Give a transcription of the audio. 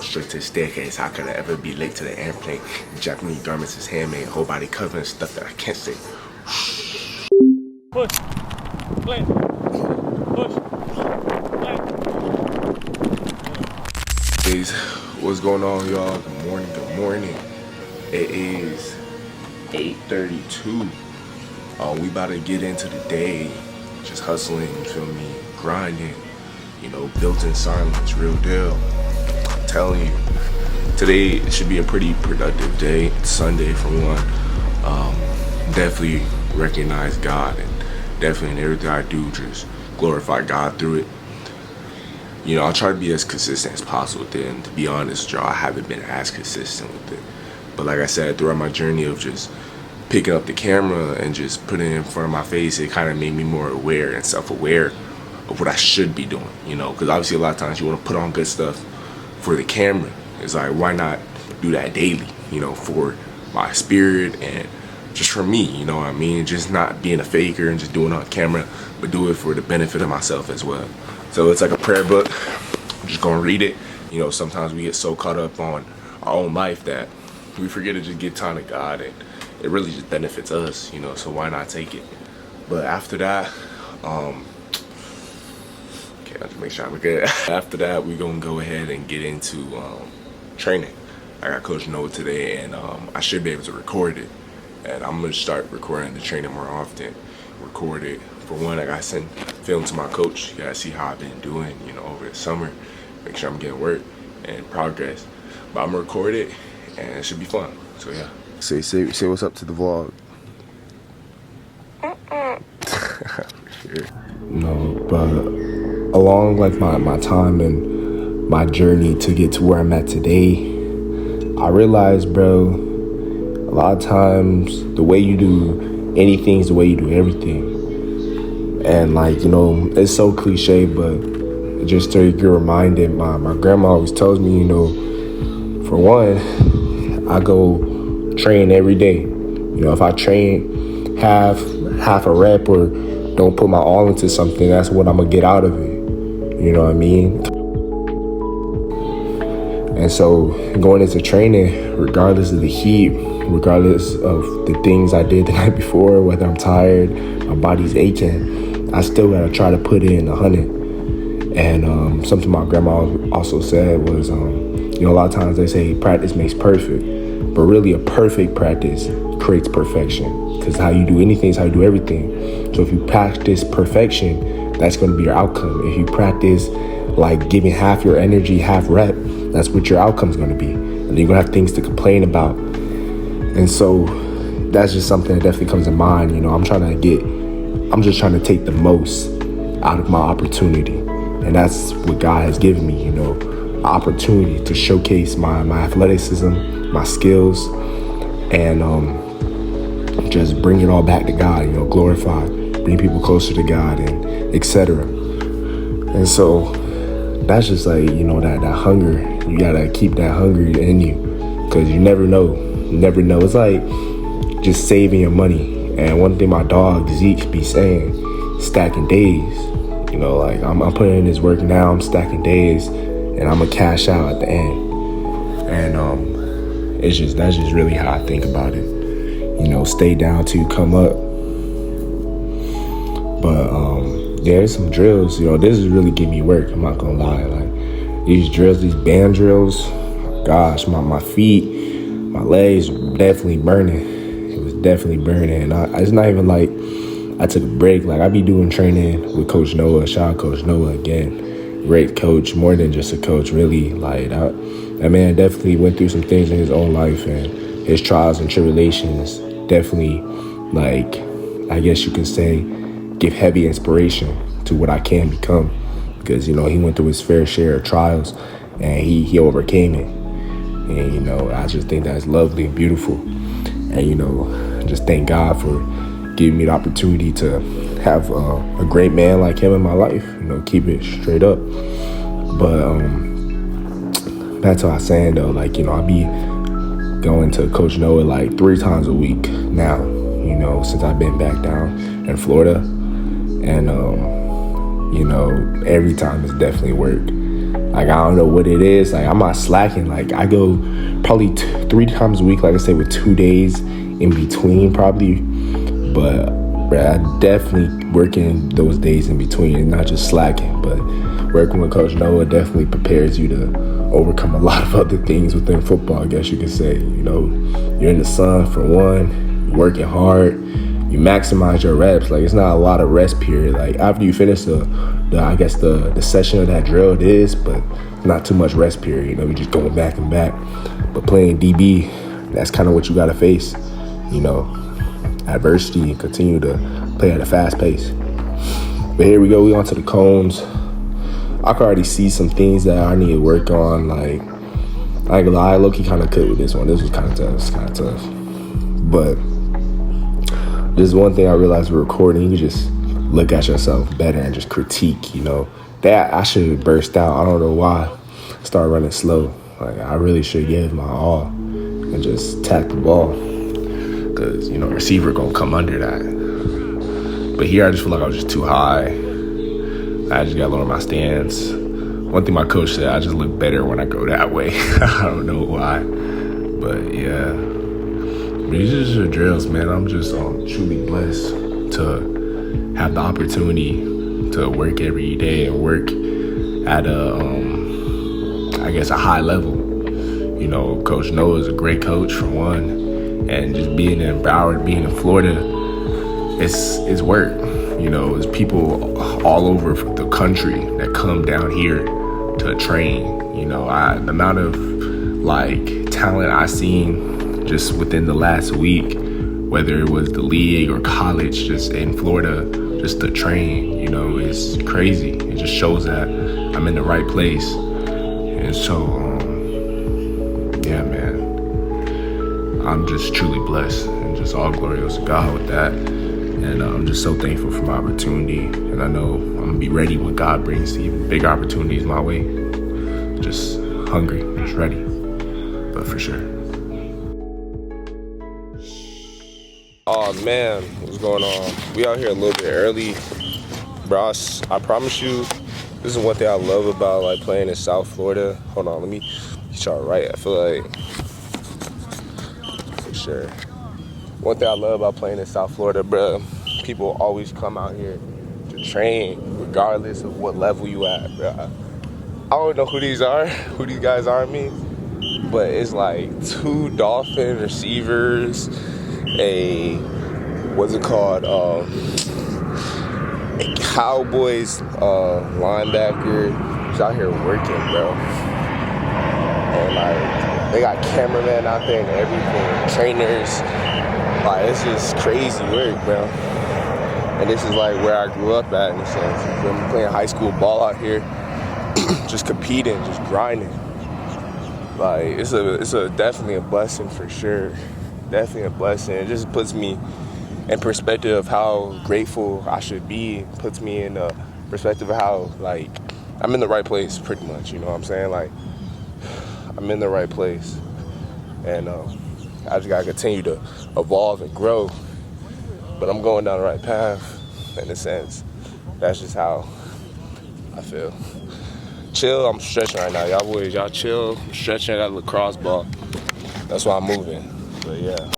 straight to the staircase. How could I ever be late to the airplane? Japanese garments is handmade, whole body covering stuff that I can't say. Push. Plant. Push. Plant. What's going on, y'all? Good morning, good morning. It is 8:32. We about to get into the day. Just hustling, you feel me? Grinding. You know, built in silence, real deal. I'm telling you. Today should be a pretty productive day. It's Sunday for one. Definitely recognize God, and definitely in everything I do, just glorify God through it. You know, I'll try to be as consistent as possible with it, and to be honest, y'all, I haven't been as consistent with it. But like I said, throughout my journey of just picking up the camera and just putting it in front of my face, it kind of made me more aware and self-aware of what I should be doing, you know, because obviously a lot of times you want to put on good stuff for the camera. It's like, why not do that daily, you know, for my spirit and just for me, you know what I mean? Just not being a faker and just doing it on camera, but do it for the benefit of myself as well. So it's like a prayer book. I'm just gonna read it. You know, sometimes we get so caught up on our own life that we forget to just give time to God, and it really just benefits us, you know, so why not take it? But after that, okay, I'll just make sure I'm good. After that, we're gonna go ahead and get into training. I got Coach Noah today, and I should be able to record it. And I'm gonna start recording the training more often. Record it. For one, I gotta send film to my coach. You gotta see how I've been doing, you know, over the summer. Make sure I'm getting work and progress. But I'm gonna record it, and it should be fun. So yeah. Say what's up to the vlog. Sure. No, but along like my time and my journey to get to where I'm at today, I realized, bro, a lot of times the way you do anything is the way you do everything. And like, you know, it's so cliche, but just to get reminded, my grandma always tells me, you know, for one, I go train every day. You know, if I train half a rep or don't put my all into something, that's what I'm gonna get out of it. You know what I mean? And so going into training, regardless of the heat, regardless of the things I did the night before, whether I'm tired, my body's aching, I still gotta try to put in 100. And something my grandma also said was, you know, a lot of times they say practice makes perfect, but really a perfect practice creates perfection, because how you do anything is how you do everything. So if you practice perfection, that's going to be your outcome. If you practice like giving half your energy, half rep, that's what your outcome is going to be. And then you're going to have things to complain about. And so that's just something that definitely comes to mind. You know, I'm just trying to take the most out of my opportunity. And that's what God has given me, you know, an opportunity to showcase my athleticism, my skills, and just bring it all back to God, you know, glorify, bring people closer to God, and etc. And so that's just like, you know, that hunger. You gotta keep that hunger in you, because you never know. It's like just saving your money. And one thing my dog Zeke be saying, stacking days. You know, like I'm putting in this work now, I'm stacking days, and I'm gonna cash out at the end. And that's just really how I think about it. You know, stay down till you come up. But yeah, there's some drills. You know, this is really giving me work. I'm not gonna lie. Like these drills, these band drills. Gosh, my feet, my legs were definitely burning. It was definitely burning. And it's not even like I took a break. Like I be doing training with Coach Noah. Shout out Coach Noah again. Great coach, more than just a coach. Really, like that man definitely went through some things in his own life, and his trials and tribulations definitely, like, I guess you can say, give heavy inspiration to what I can become. Because, you know, he went through his fair share of trials, and he overcame it. And, you know, I just think that's lovely and beautiful. And, you know, just thank God for giving me the opportunity to have a great man like him in my life. You know, keep it straight up. But back to what I was saying, though, like, you know, I be going to Coach Noah like 3 times a week now, you know, since I've been back down in Florida. And, you know, every time it's definitely work. Like, I don't know what it is. Like, I'm not slacking. Like, I go probably 3 times a week, like I say, with 2 days in between probably. But I definitely working those days in between and not just slacking. But working with Coach Noah definitely prepares you to overcome a lot of other things within football, I guess you could say. You know, you're in the sun for one, you're working hard, you maximize your reps. Like, it's not a lot of rest period. Like, after you finish the session of that drill, it is, but not too much rest period. You know, you're just going back and back. But playing DB, that's kind of what you got to face, you know, adversity, and continue to play at a fast pace. But here we go, we on to the cones. I can already see some things that I need to work on. Like, I ain't gonna lie, I low-key kind of cooked with this one. This was kind of tough. But there's one thing I realized with recording, you just look at yourself better and just critique, you know. That I should burst out. I don't know why. Start running slow. Like, I really should give my all and just tap the ball. Because, you know, receiver gonna come under that. But here I just feel like I was just too high. I just gotta lower my stance. One thing my coach said, I just look better when I go that way. I don't know why. But yeah. These are drills, man. I'm just truly blessed to have the opportunity to work every day and work at a high level. You know, Coach Noah is a great coach for one, and just being in Broward, being in Florida, it's work. You know, it's people all over the country that come down here to train. You know, the amount of like talent I seen just within the last week, whether it was the league or college, just in Florida, just to train, you know, it's crazy. It just shows that I'm in the right place. And so, yeah, man, I'm just truly blessed, and just all glory goes to God with that. And I'm just so thankful for my opportunity. And I know I'm gonna be ready when God brings even bigger opportunities my way. Just hungry, just ready, but for sure. Oh man, what's going on? We out here a little bit early. Bro, I promise you, this is one thing I love about like playing in South Florida. Hold on, let me get y'all right. I feel like, for sure. One thing I love about playing in South Florida, bro, people always come out here to train regardless of what level you at, bro. I don't know who these guys are, but it's like 2 Dolphin receivers, a Cowboys linebacker who's out here working, bro. And like, they got cameramen out there and everything, trainers. Like, it's just crazy work, bro. And this is like where I grew up at, in a sense. I'm playing high school ball out here, just competing, just grinding. Like, it's definitely a blessing for sure. Definitely a blessing. It just puts me in perspective of how grateful I should be. Puts me in a perspective of how, like, I'm in the right place, pretty much. You know what I'm saying? Like, I'm in the right place. And I just gotta continue to evolve and grow. But I'm going down the right path, in a sense. That's just how I feel. Chill, I'm stretching right now. Y'all boys, y'all chill. I'm stretching, I got a lacrosse ball. That's why I'm moving. But yeah.